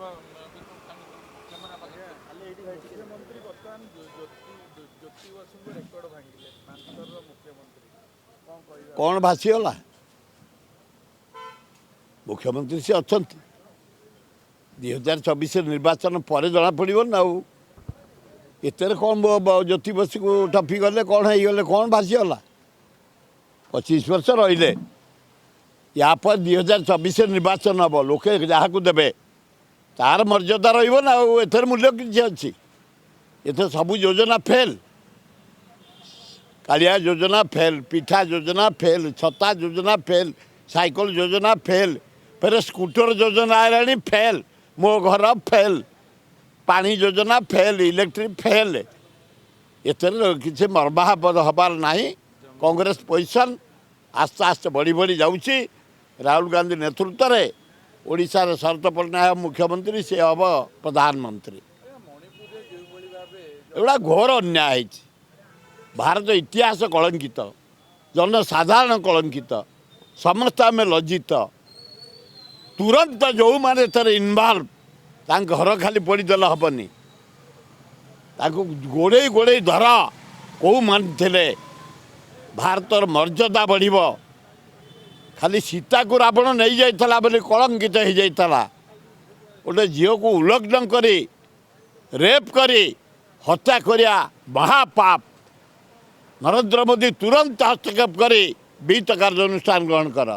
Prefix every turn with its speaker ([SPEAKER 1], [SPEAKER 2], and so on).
[SPEAKER 1] मुख्यमंत्री बर्तमान ज्योति बसु रेकर्ड भांगिले मुख्यमंत्री
[SPEAKER 2] कौन भासीगला मुख्यमंत्री सी अच्छा 2024 निर्वाचन पर जना पड़ो ना एतर कौन ज्योति बसु को टफी गले कौन हो गले कौन भासीगला 25 वर्ष रहिले या 2024 निर्वाचन हम लोके जहाँ को देवे तार मर्यादा रहा एथर मूल्य किसी अच्छी एथर सबू योजना फेल कालिया योजना फेल पिठा योजना फेल छता योजना फेल साइकिल योजना फेल फिर स्कूटर योजना आनी फेल मो घर फेल पानी योजना फेल इलेक्ट्रिक फेल एथर किसी मर्माहत हबार ना कांग्रेस पोजिशन आस्ते आस्ते बढ़ी बढ़ी जाऊँगी राहुल गांधी नेतृत्व में ओडिशा रे शरद पट्टनायक मुख्यमंत्री से हम प्रधानमंत्री एगुड़ा घोर अन्याय है भारत इतिहास कलंकित जनसाधारण कलंकित समस्त आम लज्जित तुरंत जो मैंने इनवल्व घर खाली पड़देल हेनी गोड़े गोड़े धर कौ मान भारतर मर्यादा बढ़ खाली सीता को रावण नहीं जाइला बोली कलंकित हो जाइला गोटे झील को उल्लंघन करी रेप करी हत्या करिया महापाप नरेंद्र मोदी तुरंत हस्तक्षेप करी विहित कार्यानुष्ठान ग्रहण कर।